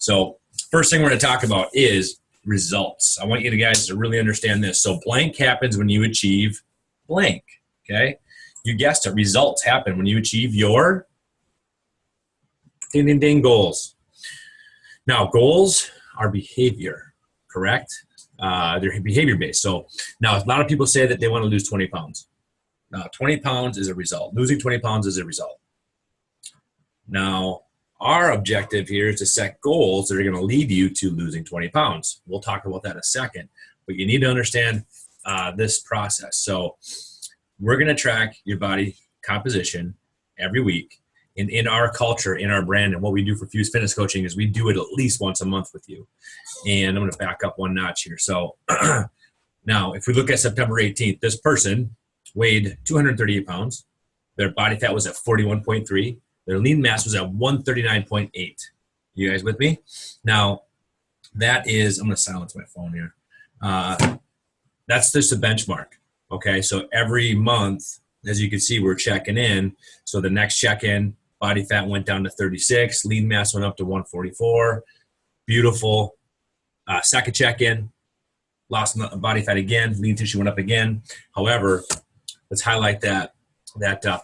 So first thing we're going to talk about is results. I want you guys to really understand this. So blank happens when you achieve blank, okay? You guessed it, results happen when you achieve your ding, ding, ding goals. Now, goals are behavior, correct? They're behavior-based. So now a lot of people say that they want to lose 20 pounds. Now, 20 pounds is a result. Losing 20 pounds is a result. Now, our objective here is to set goals that are going to lead you to losing 20 pounds. We'll talk about that in a second, but you need to understand this process. So we're going to track your body composition every week. In our culture, in our brand, and what we do for Fuse Fitness Coaching is we do it at least once a month with you. And I'm going to back up one notch here. So now, if we look at September 18th, this person weighed 238 pounds. Their body fat was at 41.3. Their lean mass was at 139.8. You guys with me? Now, that is, I'm going to silence my phone here. That's just a benchmark. Okay, so every month, as you can see, we're checking in. So the next check-in, body fat went down to 36, lean mass went up to 144. Beautiful. Second check-in, lost body fat again, lean tissue went up again. However, let's highlight that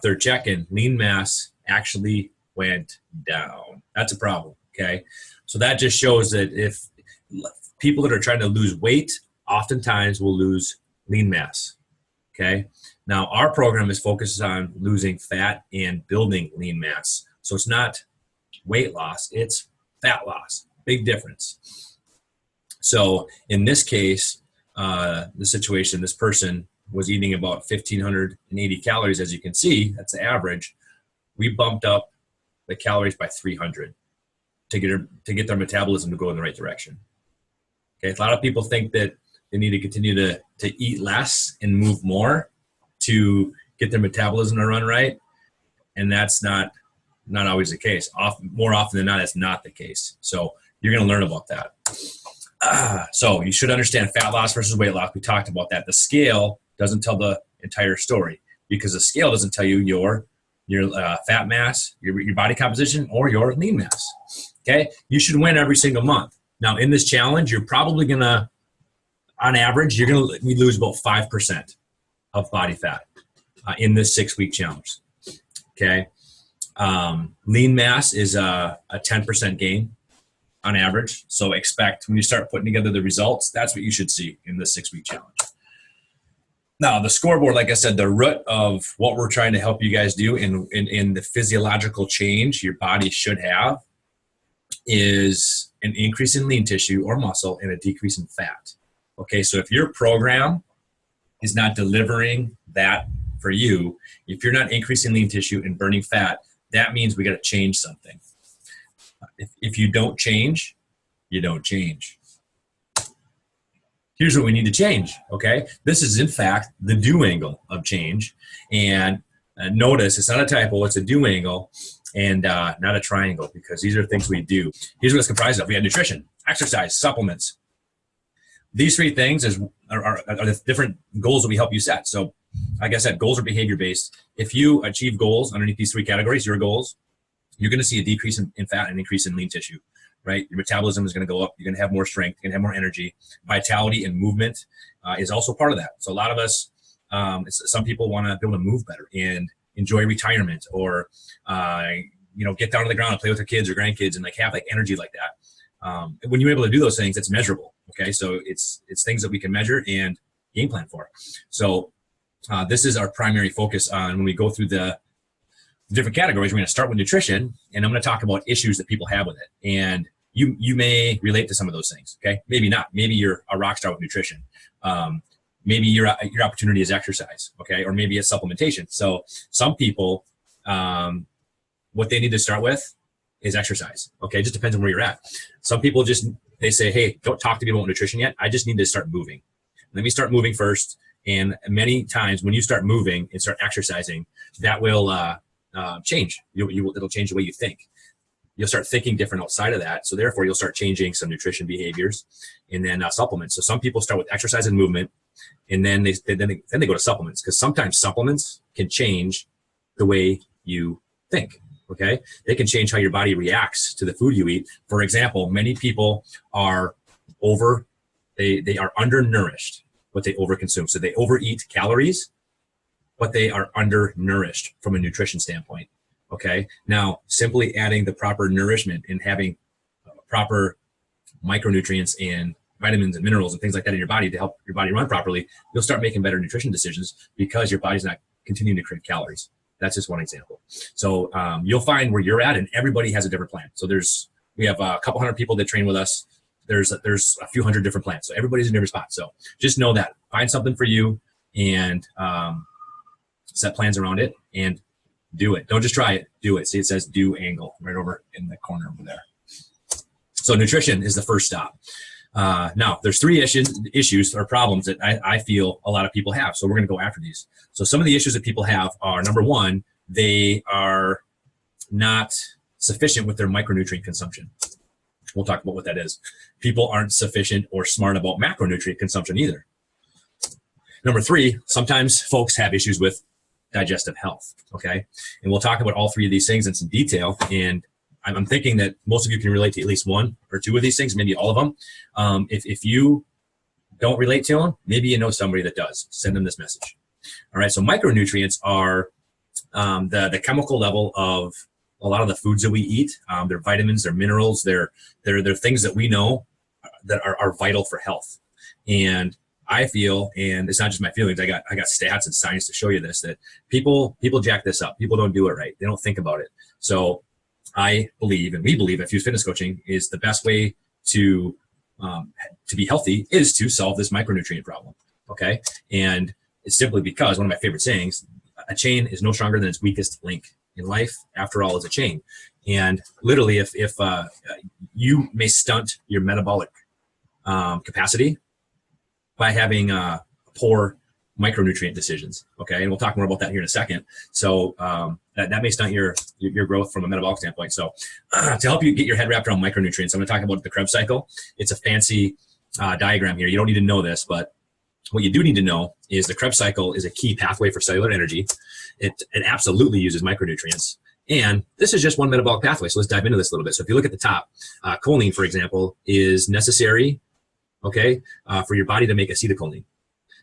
third check-in, lean mass actually went down. That's a problem, okay? So that just shows that if people that are trying to lose weight oftentimes will lose lean mass, okay? Now, our program is focused on losing fat and building lean mass. So it's not weight loss, it's fat loss. Big difference. So in this case, the situation, this person was eating about 1,580 calories, as you can see, that's the average. We bumped up the calories by 300 to get their metabolism to go in the right direction. Okay, a lot of people think that they need to continue to eat less and move more to get their metabolism to run right, and that's not always the case. More often than not, it's not the case. So you're going to learn about that. So you should understand fat loss versus weight loss. We talked about that. The scale doesn't tell the entire story because the scale doesn't tell you your fat mass, your body composition, or your lean mass. Okay, you should win every single month. Now in this challenge, you're probably going to, on average, you're going to lose about 5% of body fat in this 6-week challenge. Okay. Lean mass is a 10% gain on average. So expect when you start putting together the results, that's what you should see in this 6-week challenge. Now the scoreboard, like I said, the root of what we're trying to help you guys do in the physiological change your body should have is an increase in lean tissue or muscle and a decrease in fat. Okay. So if your program is not delivering that for you, if you're not increasing lean tissue and burning fat, that means we got to change something. If you don't change, you don't change. Here's what we need to change, okay? This is, in fact, the do angle of change. And notice it's not a typo, it's a do angle and not a triangle because these are things we do. Here's what it's comprised of. We have nutrition, exercise, supplements. These 3 things are the different goals that we help you set. So like I said, goals are behavior-based. If you achieve goals underneath these 3 categories, your goals, you're going to see a decrease in fat and an increase in lean tissue, right? Your metabolism is going to go up. You're going to have more strength. You're going to have more energy. Vitality and movement is also part of that. So a lot of us, some people want to be able to move better and enjoy retirement or, get down to the ground and play with their kids or grandkids and have energy like that. When you're able to do those things, it's measurable. Okay. So it's things that we can measure and game plan for. So this is our primary focus on when we go through the different categories. We're going to start with nutrition, and I'm going to talk about issues that people have with it. And you may relate to some of those things. Okay. Maybe not. Maybe you're a rock star with nutrition. Maybe your opportunity is exercise. Okay. Or maybe it's supplementation. So some people, what they need to start with is exercise. Okay. It just depends on where you're at. Some people they say, hey, don't talk to me about nutrition yet. I just need to start moving. Let me start moving first. And many times when you start moving and start exercising, that will change. It'll change the way you think. You'll start thinking different outside of that. So therefore, you'll start changing some nutrition behaviors and then supplements. So some people start with exercise and movement, and then they go to supplements because sometimes supplements can change the way you think. Okay, they can change how your body reacts to the food you eat. For example, many people are they are undernourished, what they overconsume. So they overeat calories, but they are undernourished from a nutrition standpoint. Okay, now simply adding the proper nourishment and having proper micronutrients and vitamins and minerals and things like that in your body to help your body run properly, you'll start making better nutrition decisions because your body's not continuing to crave calories. That's just one example. So you'll find where you're at, and everybody has a different plan. So we have a couple hundred people that train with us. There's a few hundred different plans. So everybody's in a different spot. So just know that. Find something for you and set plans around it and do it. Don't just try it. Do it. See, it says do angle right over in the corner over there. So nutrition is the first stop. Now, there's three issues or problems that I feel a lot of people have. So we're going to go after these. So some of the issues that people have are, number one, they are not sufficient with their micronutrient consumption. We'll talk about what that is. People aren't sufficient or smart about macronutrient consumption either. Number three, sometimes folks have issues with digestive health, okay? And we'll talk about all three of these things in some detail. And I'm thinking that most of you can relate to at least one or two of these things, maybe all of them. If you don't relate to them, maybe you know somebody that does. Send them this message. All right, so micronutrients are the chemical level of a lot of the foods that we eat. They're vitamins, they're minerals, they're things that we know that are vital for health. And I feel, and it's not just my feelings, I got stats and science to show you this, that people jack this up. People don't do it right. They don't think about it. So I believe, and we believe at Fuse Fitness Coaching, is the best way to be healthy is to solve this micronutrient problem. Okay, and it's simply because one of my favorite sayings: a chain is no stronger than its weakest link. In life, after all, is a chain. And literally, if you may stunt your metabolic capacity by having poor micronutrient decisions. Okay, and we'll talk more about that here in a second. So that may stunt your growth from a metabolic standpoint. So to help you get your head wrapped around micronutrients, I'm going to talk about the Krebs cycle. It's a fancy diagram here. You don't need to know this, but what you do need to know is the Krebs cycle is a key pathway for cellular energy. It absolutely uses micronutrients. And this is just one metabolic pathway. So let's dive into this a little bit. So if you look at the top, choline, for example, is necessary, okay, for your body to make acetylcholine.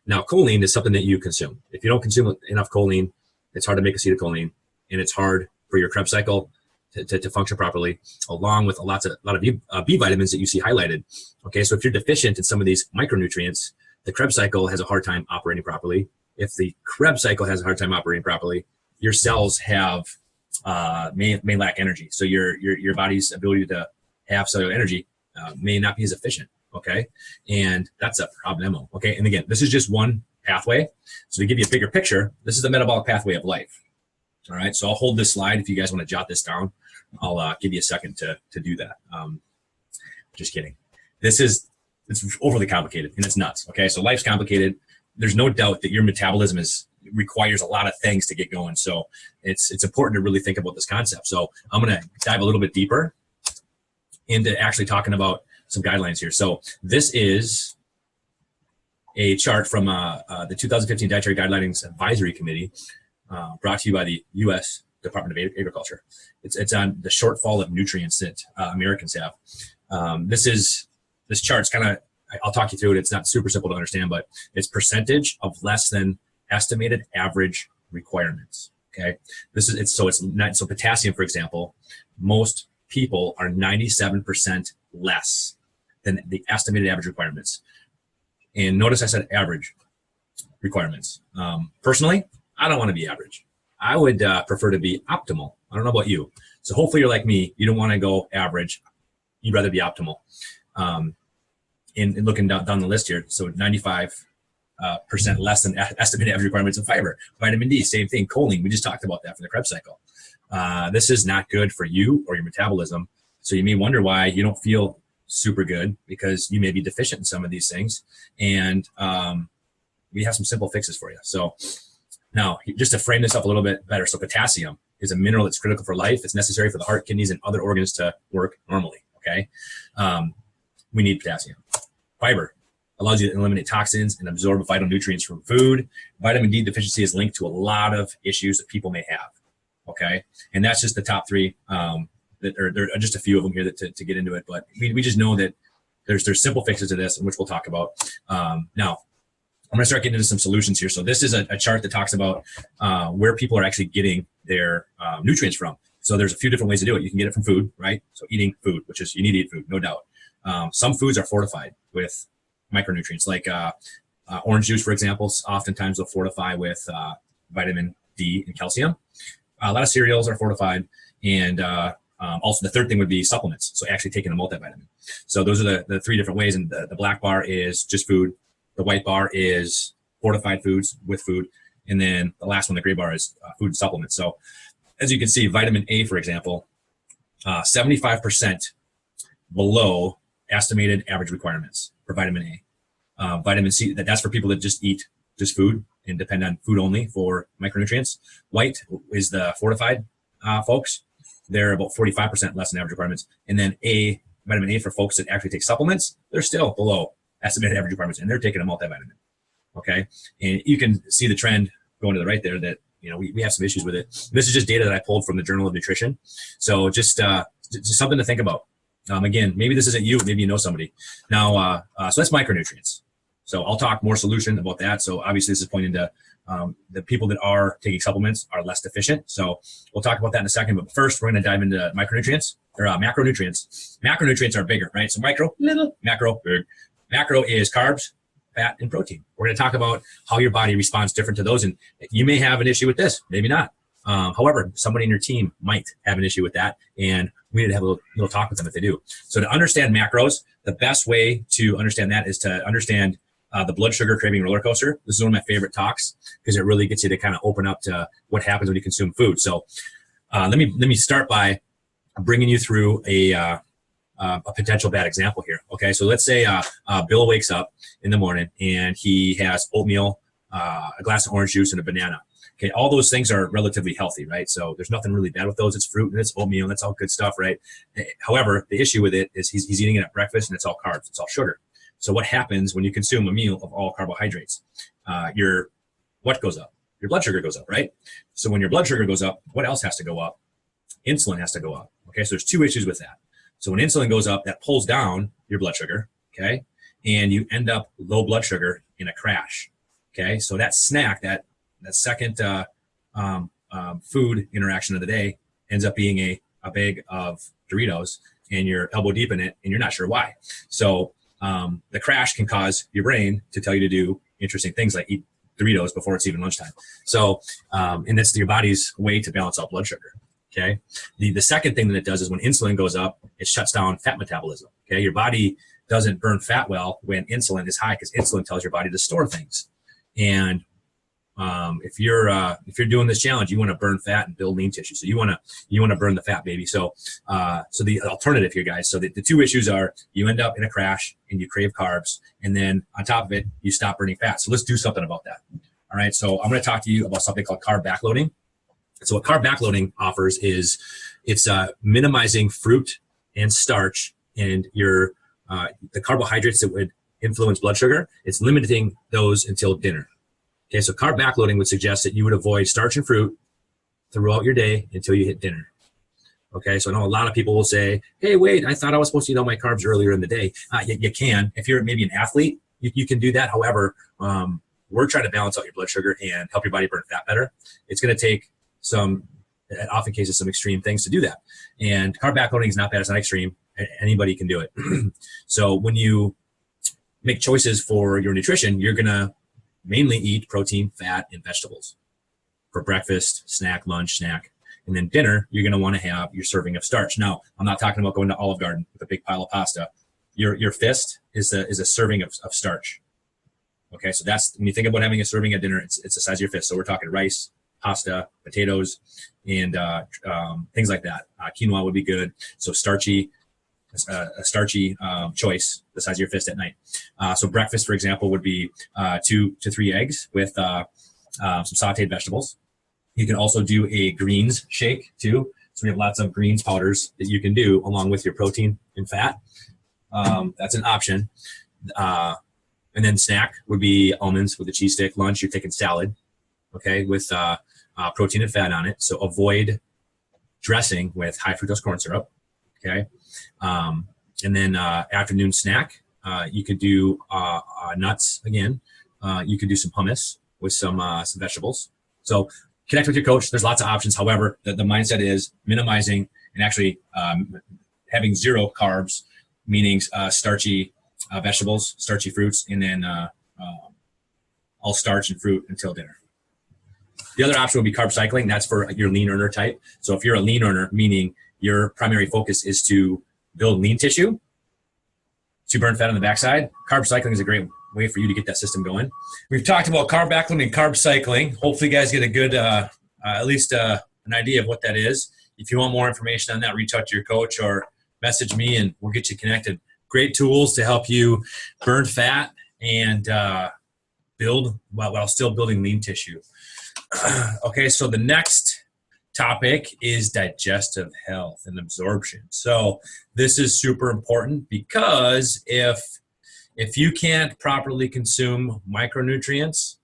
Now, choline is something that you consume. If you don't consume enough choline, it's hard to make acetylcholine, and it's hard for your Krebs cycle to function properly, along with a lot of B vitamins that you see highlighted. Okay, so if you're deficient in some of these micronutrients, the Krebs cycle has a hard time operating properly. If the Krebs cycle has a hard time operating properly, your cells may lack energy. So your body's ability to have cellular energy may not be as efficient. Okay, and that's a problemo. Okay, and again, this is just one pathway. So to give you a bigger picture, this is the metabolic pathway of life. All right, so I'll hold this slide if you guys want to jot this down. I'll give you a second to do that. Just kidding. It's overly complicated and it's nuts. Okay, so life's complicated. There's no doubt that your metabolism requires a lot of things to get going. So it's important to really think about this concept. So I'm going to dive a little bit deeper into actually talking about some guidelines here. So this is a chart from the 2015 Dietary Guidelines Advisory Committee, brought to you by the U.S. Department of Agriculture. It's on the shortfall of nutrients that Americans have. This chart's kind of, I'll talk you through it. It's not super simple to understand, but it's percentage of less than estimated average requirements. Okay, so potassium, for example, most people are 97% less than the estimated average requirements. And notice I said average requirements. Personally, I don't want to be average. I would prefer to be optimal. I don't know about you. So hopefully you're like me. You don't want to go average. You'd rather be optimal. And looking down the list here, so 95% less than estimated average requirements of fiber. Vitamin D, same thing. Choline, we just talked about that for the Krebs cycle. This is not good for you or your metabolism. So you may wonder why you don't feel super good, because you may be deficient in some of these things. And we have some simple fixes for you. So now, just to frame this up a little bit better, so potassium is a mineral that's critical for life. It's necessary for the heart, kidneys, and other organs to work normally, okay? We need potassium. Fiber allows you to eliminate toxins and absorb vital nutrients from food. Vitamin D deficiency is linked to a lot of issues that people may have, Okay, and that's just the top three. There are just a few of them here to get into it, but we just know that there's simple fixes to this, which we'll talk about. Now, I'm going to start getting into some solutions here. So this is a chart that talks about where people are actually getting their nutrients from. So there's a few different ways to do it. You can get it from food, right? So eating food, which is, you need to eat food, no doubt. Some foods are fortified with micronutrients, like orange juice, for example. Oftentimes they'll fortify with vitamin D and calcium. A lot of cereals are fortified, and also the third thing would be supplements. So actually taking a multivitamin. So those are the three different ways. And the black bar is just food. The white bar is fortified foods with food. And then the last one, the gray bar, is food and supplements. So as you can see, vitamin A, for example, 75% below estimated average requirements for vitamin A. Vitamin C, that's for people that just eat just food and depend on food only for micronutrients. White is the fortified folks. They're about 45% less than average requirements. And then vitamin A for folks that actually take supplements, they're still below estimated average requirements, and they're taking a multivitamin. Okay, and you can see the trend going to the right there that we have some issues with it. This is just data that I pulled from the Journal of Nutrition. So just something to think about. Again, maybe this isn't you, maybe you know somebody. Now, so that's micronutrients. So I'll talk more solution about that. So obviously this is pointing to the people that are taking supplements are less deficient. So we'll talk about that in a second. But first, we're going to dive into micronutrients or macronutrients. Macronutrients are bigger, right? So micro, little, macro, big. Macro is carbs, fat, and protein. We're going to talk about how your body responds different to those. And you may have an issue with this, maybe not. However, somebody in your team might have an issue with that, and we need to have a little talk with them if they do. So to understand macros, the best way to understand that is to understand the blood sugar craving roller coaster. This is one of my favorite talks because it really gets you to kind of open up to what happens when you consume food. So let me start by bringing you through a potential bad example here. Okay, so let's say Bill wakes up in the morning and he has oatmeal, a glass of orange juice, and a banana. Okay, all those things are relatively healthy, right? So there's nothing really bad with those. It's fruit and it's oatmeal, and that's all good stuff, right? However, the issue with it is he's eating it at breakfast, and it's all carbs, it's all sugar. So what happens when you consume a meal of all carbohydrates? What goes up? Your blood sugar goes up, right? So when your blood sugar goes up, what else has to go up? Insulin has to go up. Okay, so there's two issues with that. So when insulin goes up, that pulls down your blood sugar, okay? And you end up low blood sugar in a crash, okay? So that snack, that second food interaction of the day ends up being a bag of Doritos, and you're elbow deep in it, and you're not sure why. So the crash can cause your brain to tell you to do interesting things like eat Doritos before it's even lunchtime. So, and that's your body's way to balance out blood sugar. Okay. The second thing that it does is when insulin goes up, it shuts down fat metabolism. Okay. Your body doesn't burn fat well when insulin is high because insulin tells your body to store things. And if you're doing this challenge, you want to burn fat and build lean tissue. So you want to burn the fat, baby. So the alternative here, guys. So the two issues are you end up in a crash and you crave carbs, and then on top of it, you stop burning fat. So let's do something about that. All right. So I'm going to talk to you about something called carb backloading. So what carb backloading offers is it's minimizing fruit and starch and the carbohydrates that would influence blood sugar. It's limiting those until dinner. Okay, so carb backloading would suggest that you would avoid starch and fruit throughout your day until you hit dinner. Okay, so I know a lot of people will say, hey, wait, I thought I was supposed to eat all my carbs earlier in the day. You can. If you're maybe an athlete, you can do that. However, we're trying to balance out your blood sugar and help your body burn fat better. It's going to take some extreme things to do that. And carb backloading is not bad. It's not extreme. Anybody can do it. So when you make choices for your nutrition, you're going to mainly eat protein, fat, and vegetables for breakfast, snack, lunch, snack. And then dinner, you're going to want to have your serving of starch. Now, I'm not talking about going to Olive Garden with a big pile of pasta. Your fist is a serving of starch. Okay, so that's when you think about having a serving at dinner, it's the size of your fist. So we're talking rice, pasta, potatoes, and things like that. Quinoa would be good. So a starchy choice the size of your fist at night. So breakfast, for example, would be 2 to 3 eggs with some sauteed vegetables. You can also do a greens shake too. So we have lots of greens powders that you can do along with your protein and fat. That's an option. And then snack would be almonds with a cheese stick. Lunch, you're taking salad, okay, with protein and fat on it. So avoid dressing with high fructose corn syrup. Okay. And then afternoon snack, you could do nuts again. You could do some hummus with some vegetables. So connect with your coach. There's lots of options. However, the mindset is minimizing and actually having zero carbs, meaning starchy vegetables, starchy fruits, and then all starch and fruit until dinner. The other option would be carb cycling. That's for your lean earner type. So if you're a lean earner, meaning your primary focus is to build lean tissue, to burn fat on the backside, carb cycling is a great way for you to get that system going. We've talked about carb backloading and carb cycling. Hopefully you guys get a good, at least an idea of what that is. If you want more information on that, reach out to your coach or message me and we'll get you connected. Great tools to help you burn fat and build while still building lean tissue. Okay, so the next topic is digestive health and absorption. So this is super important because if you can't properly consume micronutrients,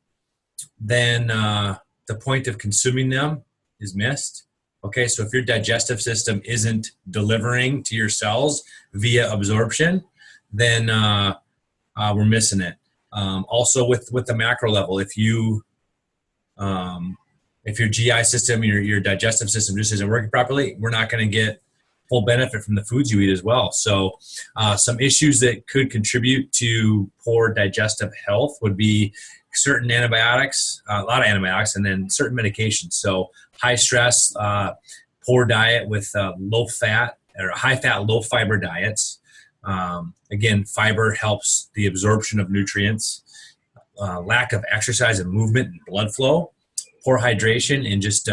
then the point of consuming them is missed. Okay, so if your digestive system isn't delivering to your cells via absorption, then we're missing it. Also with the macro level, if your GI system, your digestive system just isn't working properly, we're not going to get full benefit from the foods you eat as well. So some issues that could contribute to poor digestive health would be certain antibiotics, a lot of antibiotics, and then certain medications. So high stress, poor diet with low fat or high fat, low fiber diets. Again, fiber helps the absorption of nutrients. Lack of exercise and movement and blood flow, poor hydration, and just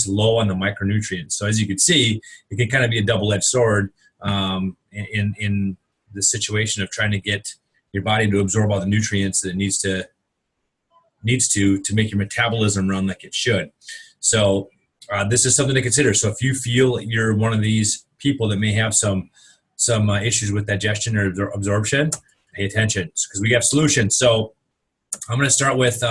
low on the micronutrients. So as you can see, it can kind of be a double-edged sword in the situation of trying to get your body to absorb all the nutrients that it needs to make your metabolism run like it should. So this is something to consider. So if you feel you're one of these people that may have some issues with digestion or absorption, pay attention because we have solutions. So I'm going to start with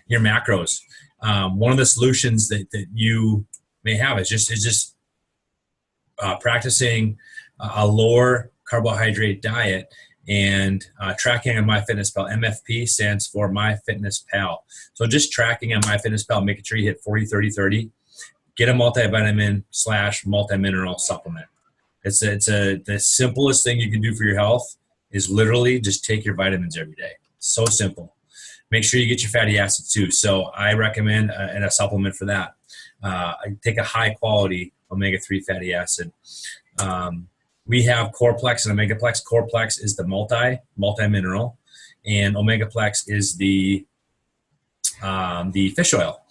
your macros. One of the solutions that you may have is just practicing a lower carbohydrate diet and tracking on MyFitnessPal. MFP stands for MyFitnessPal. So just tracking on MyFitnessPal, making sure you hit 40-30-30. Get a multivitamin / multimineral supplement. It's the simplest thing you can do for your health is literally just take your vitamins every day. So simple. Make sure you get your fatty acids too. So I recommend a supplement for that. Take a high quality omega-3 fatty acid. We have Coreplex and Omegaplex. Coreplex is the multi-mineral, and Omegaplex is the fish oil.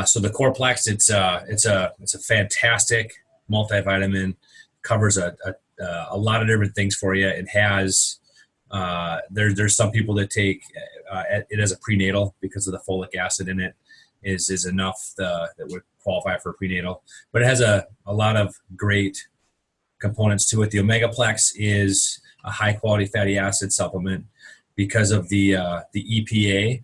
So the Coreplex, it's a fantastic multivitamin. Covers a lot of different things for you. It has there's some people that take it as a prenatal because of the folic acid in it is enough that would qualify for prenatal. But it has a lot of great components to it. The Omegaplex is a high quality fatty acid supplement because of the EPA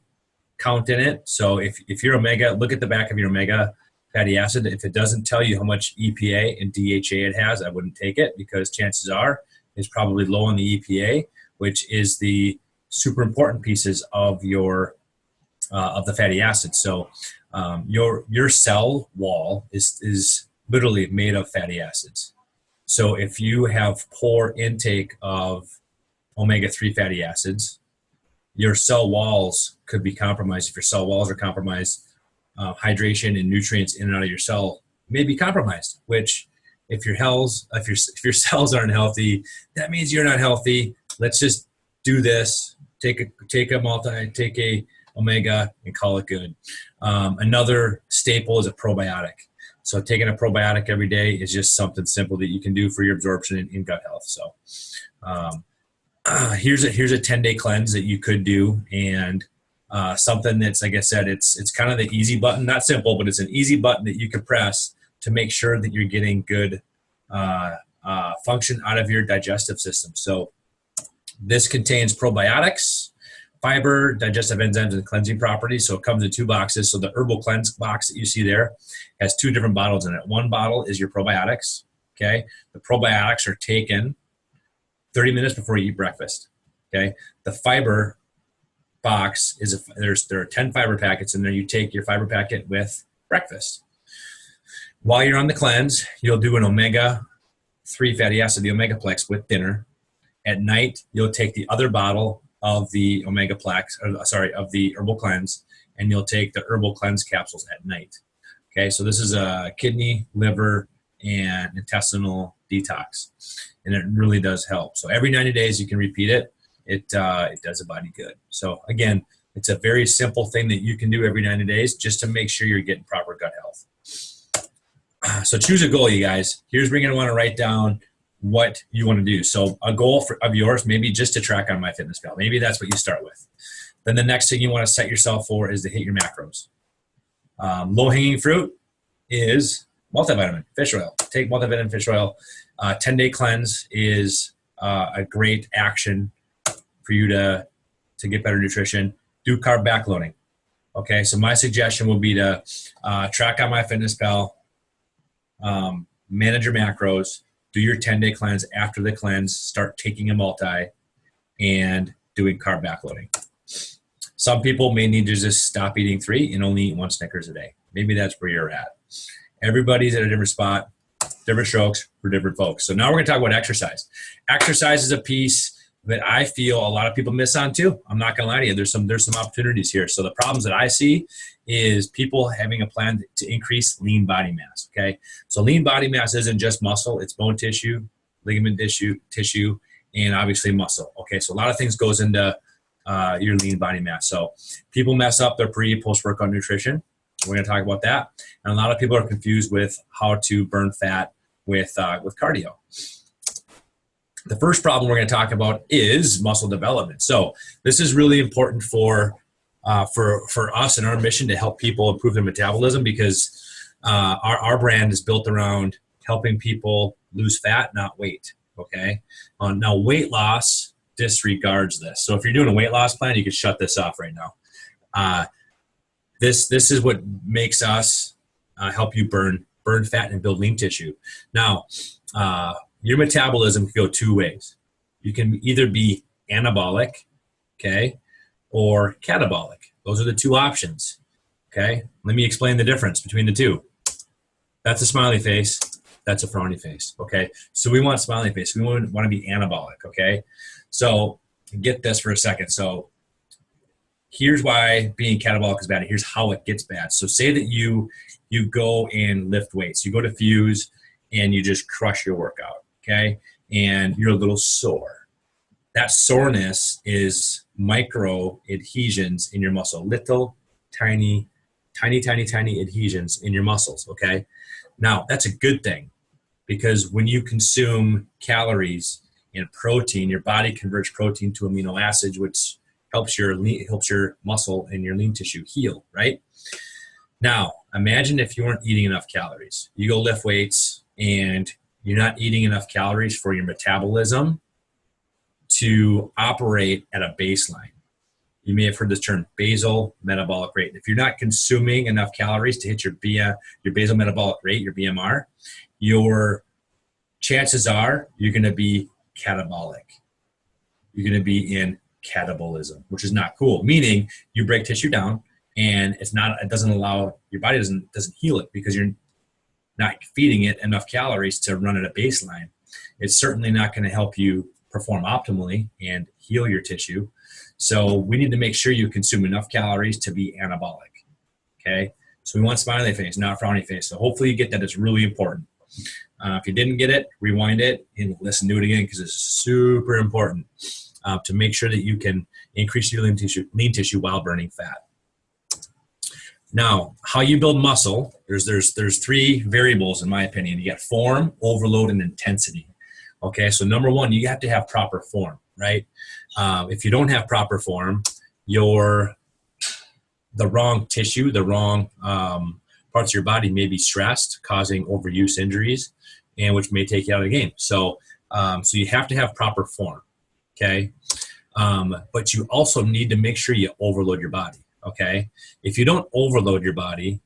count in it. So if you're omega, look at the back of your omega fatty acid. If it doesn't tell you how much EPA and DHA it has, I wouldn't take it because chances are it's probably low on the EPA, which is the super important pieces of your of the fatty acid. So your cell wall is literally made of fatty acids. So if you have poor intake of omega-3 fatty acids, your cell walls could be compromised. If your cell walls are compromised, hydration and nutrients in and out of your cell may be compromised, which if your cells aren't healthy, that means you're not healthy. Let's just do this. Take a omega and call it good. Another staple is a probiotic. So taking a probiotic every day is just something simple that you can do for your absorption and gut health. So here's a 10-day cleanse that you could do, and something that's, like I said, it's kind of the easy button, not simple, but it's an easy button that you can press to make sure that you're getting good function out of your digestive system. So this contains probiotics, fiber, digestive enzymes, and cleansing properties. So it comes in 2 boxes. So the Herbal Cleanse box that you see there has 2 different bottles in it. One bottle is your probiotics. Okay. The probiotics are taken 30 minutes before you eat breakfast. Okay. The fiber box is there are 10 fiber packets in there. You take your fiber packet with breakfast. While you're on the cleanse, you'll do an omega-3 fatty acid, the Omegaplex, with dinner. At night, you'll take the other bottle of the of the Herbal Cleanse, and you'll take the Herbal Cleanse capsules at night. Okay, so this is a kidney, liver, and intestinal detox, and it really does help. So every 90 days, you can repeat it. It does the body good. So again, it's a very simple thing that you can do every 90 days just to make sure you're getting proper gut health. So choose a goal, you guys. Here's where you're going to want to write down what you want to do. So a goal of yours, maybe just to track on MyFitnessPal. Maybe that's what you start with. Then the next thing you want to set yourself for is to hit your macros. Low-hanging fruit is multivitamin, fish oil. Take multivitamin fish oil. 10-day cleanse is a great action for you to get better nutrition. Do carb backloading. Okay, so my suggestion would be to track on MyFitnessPal, manage your macros, do your 10-day cleanse. After the cleanse, start taking a multi and doing carb backloading. Some people may need to just stop eating 3 and only eat 1 Snickers a day. Maybe that's where you're at. Everybody's at a different spot, different strokes for different folks. So now we're going to talk about exercise. Exercise is a piece that I feel a lot of people miss on too. I'm not going to lie to you. There's some opportunities here. So the problems that I see is people having a plan to increase lean body mass. Okay. So lean body mass isn't just muscle. It's bone tissue, ligament tissue, and obviously muscle. Okay. So a lot of things goes into your lean body mass. So people mess up their pre- and post-workout nutrition. We're going to talk about that. And a lot of people are confused with how to burn fat with cardio. The first problem we're going to talk about is muscle development. So this is really important for us and our mission to help people improve their metabolism, because our brand is built around helping people lose fat, not weight. Okay. Now weight loss disregards this. So if you're doing a weight loss plan, you can shut this off right now. This is what makes us help you burn fat and build lean tissue. Now, your metabolism can go 2 ways. You can either be anabolic, okay, or catabolic. Those are the 2 options, okay? Let me explain the difference between the 2. That's a smiley face. That's a frowny face, okay? So we want smiley face. We want to be anabolic, okay? So get this for a second. So here's why being catabolic is bad. Here's how it gets bad. So say that you go and lift weights. You go to Fuse and you just crush your workout, okay? And you're a little sore. That soreness is micro adhesions in your muscle. Little, tiny adhesions in your muscles, okay? Now, that's a good thing, because when you consume calories and protein, your body converts protein to amino acids, which helps your muscle and your lean tissue heal, right? Now, imagine if you weren't eating enough calories. You go lift weights and you're not eating enough calories for your metabolism to operate at a baseline. You may have heard this term, basal metabolic rate. If you're not consuming enough calories to hit your basal metabolic rate, your BMR, your chances are you're going to be catabolic. You're going to be in catabolism, which is not cool. Meaning you break tissue down, and it doesn't allow your body doesn't heal it, because you're not feeding it enough calories to run at a baseline. It's certainly not going to help you perform optimally and heal your tissue. So we need to make sure you consume enough calories to be anabolic. Okay. So we want smiley face, not frowny face. So hopefully you get that. It's really important. If you didn't get it, rewind it and listen to it again, because it's super important to make sure that you can increase your lean tissue while burning fat. Now, how you build muscle, there's 3 variables in my opinion. You got form, overload, and intensity. Okay, so number 1, you have to have proper form, right? If you don't have proper form, the wrong tissue, the wrong parts of your body may be stressed, causing overuse injuries, and which may take you out of the game. So you have to have proper form. Okay. But you also need to make sure you overload your body. Okay. If you don't overload your body,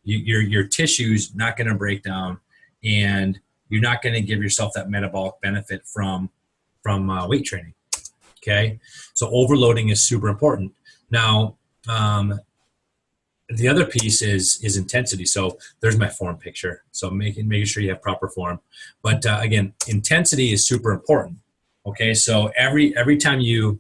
your tissue's not going to break down, and you're not going to give yourself that metabolic benefit from weight training. Okay. So overloading is super important. Now, the other piece is intensity. So there's my form picture. So making sure you have proper form. But again, intensity is super important. Okay. So every time you,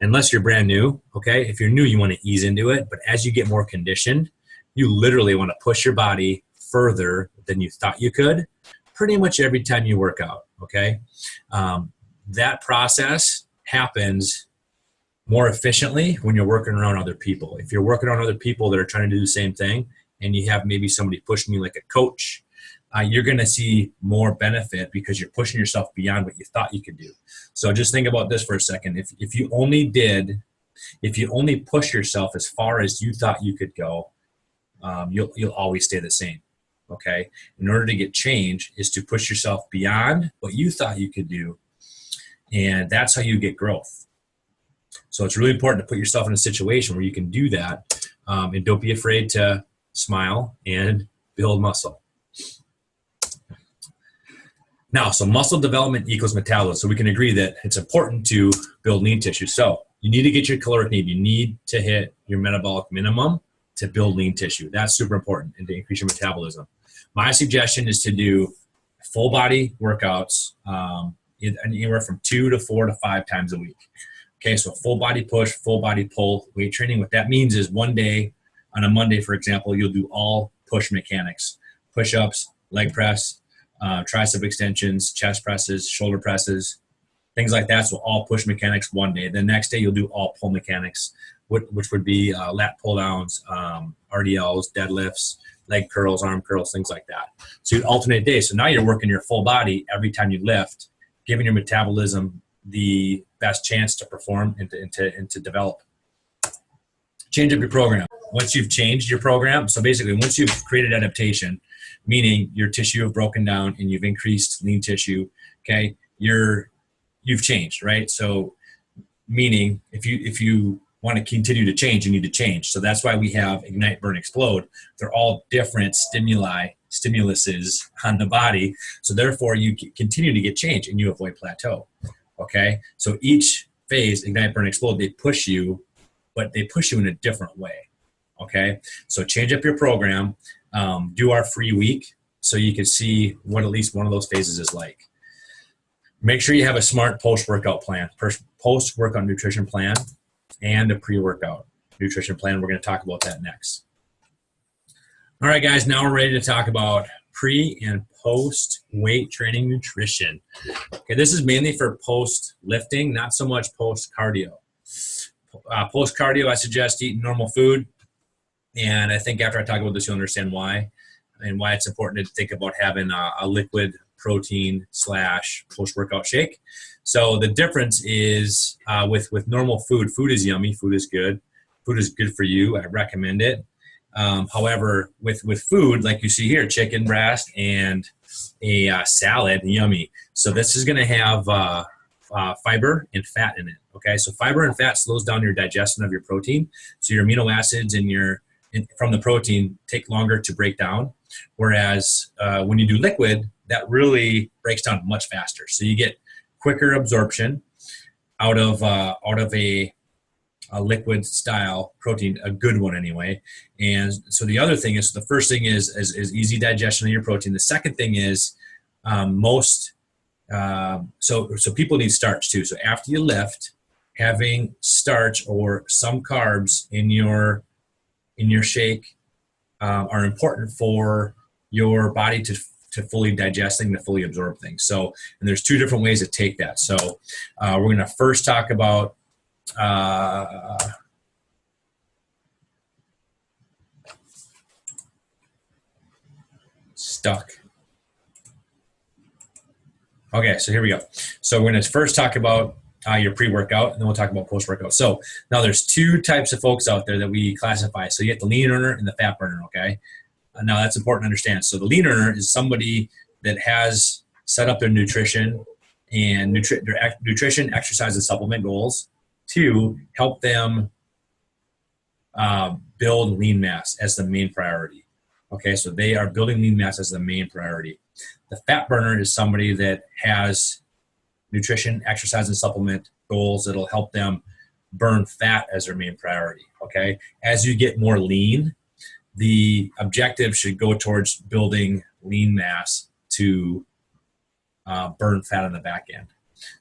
unless you're brand new, okay, if you're new, you want to ease into it. But as you get more conditioned, you literally want to push your body further than you thought you could pretty much every time you work out. Okay. That process happens more efficiently when you're working around other people. If you're working around other people that are trying to do the same thing, and you have maybe somebody pushing you like a coach, you're going to see more benefit because you're pushing yourself beyond what you thought you could do. So just think about this for a second. If you only push yourself as far as you thought you could go, you'll always stay the same. Okay. In order to get change is to push yourself beyond what you thought you could do. And that's how you get growth. So it's really important to put yourself in a situation where you can do that, and don't be afraid to smile and build muscle. Now, so muscle development equals metabolism. So we can agree that it's important to build lean tissue. So you need to get your caloric need. You need to hit your metabolic minimum to build lean tissue. That's super important, and to increase your metabolism. My suggestion is to do full body workouts, anywhere from 2 to 4 to 5 times a week. Okay, so full body push, full body pull, weight training. What that means is one day, on a Monday, for example, you'll do all push mechanics, push-ups, leg press, tricep extensions, chest presses, shoulder presses, things like that. So all push mechanics one day. The next day, you'll do all pull mechanics, which would be lat pull downs, RDLs, deadlifts, leg curls, arm curls, things like that. So you alternate days. So now you're working your full body every time you lift, giving your metabolism the best chance to perform and to develop. Change up your program. Once you've changed your program, so basically once you've created adaptation, meaning your tissue have broken down and you've increased lean tissue, okay, you've changed, right? So meaning if you want to continue to change, you need to change. So that's why we have Ignite, Burn, Explode. They're all different stimuluses on the body. So therefore you continue to get change and you avoid plateau. Okay, so each phase, Ignite, Burn, Explode, they push you, but they push you in a different way. Okay, so change up your program, do our free week so you can see what at least one of those phases is like. Make sure you have a smart post-workout plan, post-workout nutrition plan, and a pre-workout nutrition plan. We're going to talk about that next. All right, guys, now we're ready to talk about pre and post weight training nutrition. Okay, this is mainly for post lifting, not so much post cardio. Post cardio, I suggest eating normal food, and I think after I talk about this, you'll understand why, and why it's important to think about having a liquid protein / post workout shake. So the difference is with normal food. Food is yummy. Food is good. Food is good for you. I recommend it. However, with food, like you see here, chicken breast and a salad, yummy. So this is going to have fiber and fat in it. Okay, so fiber and fat slows down your digestion of your protein. So your amino acids from the protein take longer to break down. Whereas when you do liquid, that really breaks down much faster. So you get quicker absorption out of a liquid style protein, a good one anyway. And so the other thing is, the first thing is easy digestion of your protein. The second thing is so people need starch too. So after you lift, having starch or some carbs in your shake are important for your body to fully digest things, to fully absorb things. So, and there's 2 different ways to take that. So we're going to first talk about stuck. Okay, so here we go. So we're going to first talk about your pre-workout, and then we'll talk about post-workout. So now there's 2 types of folks out there that we classify. So you have the lean earner and the fat burner, okay? Now that's important to understand. So the lean earner is somebody that has set up their nutrition and nutrition, exercise, and supplement goals to help them build lean mass as the main priority. Okay, so they are building lean mass as the main priority. The fat burner is somebody that has nutrition, exercise, and supplement goals that'll help them burn fat as their main priority. Okay, as you get more lean, the objective should go towards building lean mass to burn fat on the back end.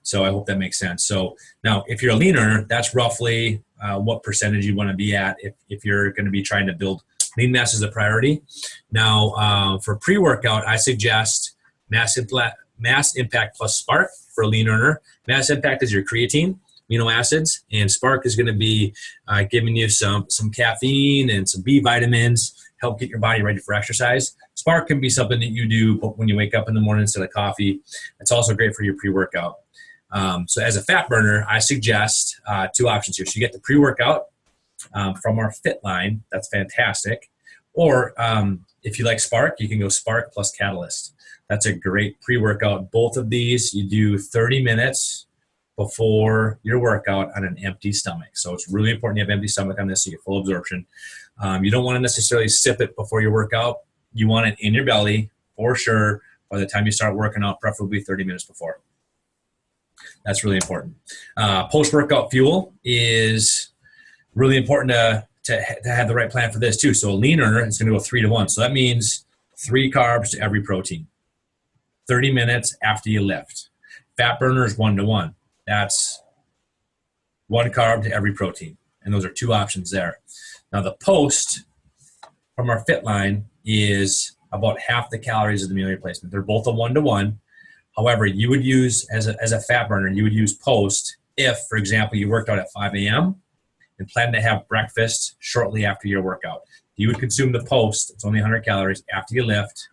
So I hope that makes sense. So now, if you're a lean earner, that's roughly what percentage you want to be at if you're going to be trying to build lean mass as a priority. Now, for pre-workout, I suggest Mass Impact plus Spark for a lean earner. Mass Impact is your creatine, amino acids, and Spark is going to be giving you some caffeine and some B vitamins, help get your body ready for exercise. Spark can be something that you do when you wake up in the morning instead of coffee. It's also great for your pre-workout. So as a fat burner, I suggest 2 options here. So you get the pre-workout from our Fit line. That's fantastic. Or if you like Spark, you can go Spark plus Catalyst. That's a great pre-workout. Both of these, you do 30 minutes before your workout on an empty stomach. So it's really important you have empty stomach on this so you get full absorption. You don't want to necessarily sip it before your workout. You want it in your belly for sure by the time you start working out, preferably 30 minutes before. That's really important. Post-workout fuel is really important to have the right plan for this too. So a lean earner is going to go 3-to-1. So that means 3 carbs to every protein, 30 minutes after you lift. Fat burner is 1-to-1. That's 1 carb to every protein. And those are 2 options there. Now the post from our Fit line is about half the calories of the meal replacement. They're both a 1-to-1. However, you would use, as a fat burner, you would use post if, for example, you worked out at 5 a.m. and plan to have breakfast shortly after your workout. You would consume the post, it's only 100 calories, after you lift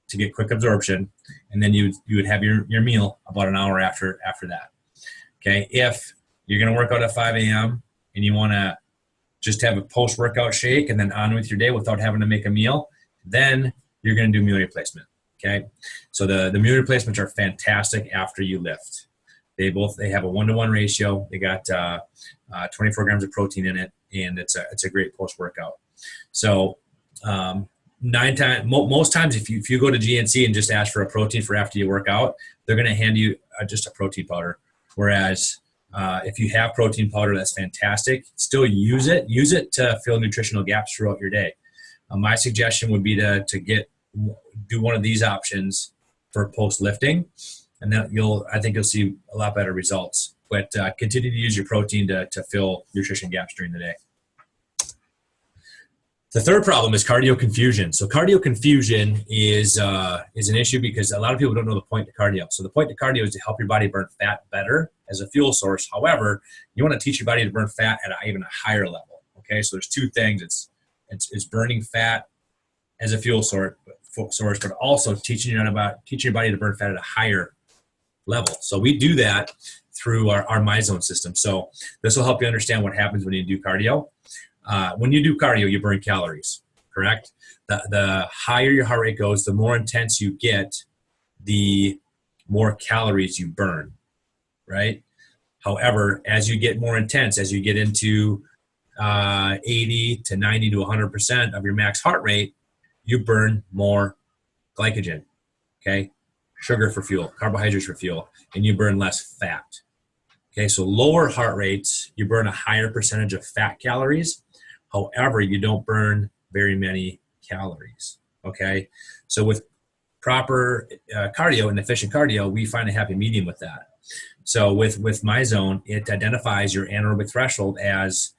to get quick absorption, and then you would have your meal about an hour after that. Okay, if you're going to work out at 5 a.m. and you want to just have a post-workout shake and then on with your day without having to make a meal, then you're going to do meal replacement. Okay, so the meal replacements are fantastic after you lift. They have a 1-to-1 ratio. They got 24 grams of protein in it, and it's a great post-workout. So most times if you go to GNC and just ask for a protein for after you work out, they're going to hand you just a protein powder. Whereas if you have protein powder, that's fantastic. Still use it. Use it to fill nutritional gaps throughout your day. My suggestion would be to do one of these options for post lifting, and then I think you'll see a lot better results. But continue to use your protein to fill nutrition gaps during the day. The third problem is cardio confusion. So cardio confusion is an issue because a lot of people don't know the point to cardio. So the point to cardio is to help your body burn fat better as a fuel source. However, you want to teach your body to burn fat at even a higher level. Okay, so there's 2 things. It's burning fat as a fuel source, but also teaching your body to burn fat at a higher level. So we do that through our MyZone system. So this will help you understand what happens when you do cardio. When you do cardio, you burn calories, correct? The higher your heart rate goes, the more intense you get, the more calories you burn, right? However, as you get more intense, as you get into 80 to 90 to 100% of your max heart rate, you burn more glycogen, okay? Sugar for fuel, carbohydrates for fuel, and you burn less fat. Okay, so lower heart rates, you burn a higher percentage of fat calories. However, you don't burn very many calories, okay? So with proper cardio and efficient cardio, we find a happy medium with that. So with MyZone, it identifies your anaerobic threshold as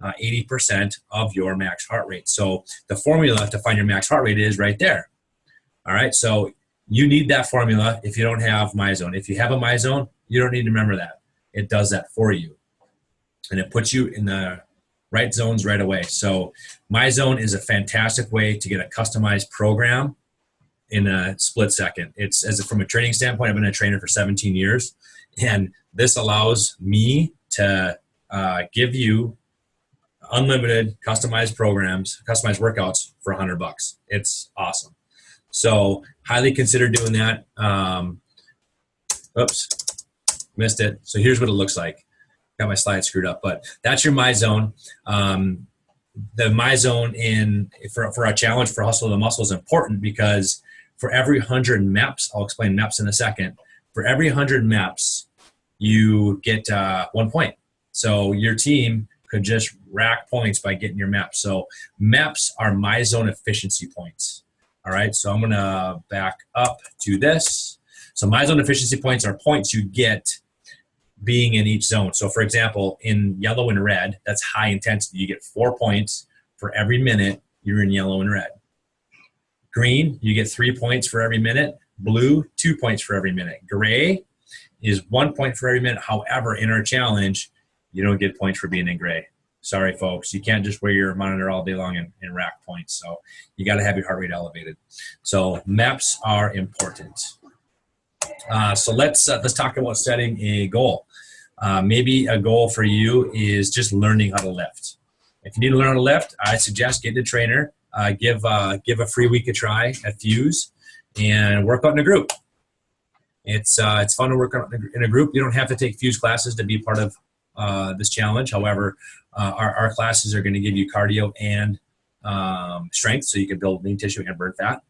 80% of your max heart rate. So the formula to find your max heart rate is right there. All right, so you need that formula if you don't have MyZone. If you have a MyZone, you don't need to remember that. It does that for you. And it puts you in the right zones right away. So MyZone is a fantastic way to get a customized program in a split second. It's from a training standpoint, I've been a trainer for 17 years. And this allows me to give you unlimited customized programs, customized workouts for $100. It's awesome. So highly consider doing that. Oops, missed it. So here's what it looks like. got my slide screwed up, but that's your MyZone. The MyZone for our challenge for Hustle the Muscle is important because for every 100 MEPs, I'll explain MEPs in a second. For every 100 MEPs, you get 1 point. So your team could just rack points by getting your MEPs. So MEPs are MyZone efficiency points. All right, so I'm gonna back up to this. So MyZone efficiency points are points you get being in each zone. So for example, in yellow and red, that's high intensity. You get 4 points for every minute you're in yellow and red. Green, you get 3 points for every minute. Blue, 2 points for every minute. Gray is 1 point for every minute. However, in our challenge, you don't get points for being in gray. Sorry, folks. You can't just wear your monitor all day long and rack points. So you got to have your heart rate elevated. So MEPs are important. So let's talk about setting a goal. Maybe a goal for you is just learning how to lift. If you need to learn how to lift, I suggest getting a trainer, give a free week a try at Fuse, and work out in a group. It's fun to work out in a group. You don't have to take Fuse classes to be part of this challenge. However, our classes are going to give you cardio and strength, so you can build lean tissue and burn fat.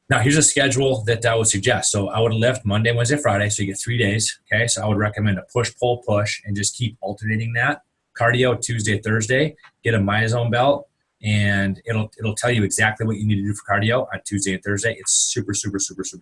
Now, here's a schedule that I would suggest. So I would lift Monday, Wednesday, Friday, so you get 3 days. Okay, so I would recommend a push, pull, push, and just keep alternating that. Cardio Tuesday, Thursday. Get a MyZone belt, and it'll tell you exactly what you need to do for cardio on Tuesday and Thursday. It's super, super, super, super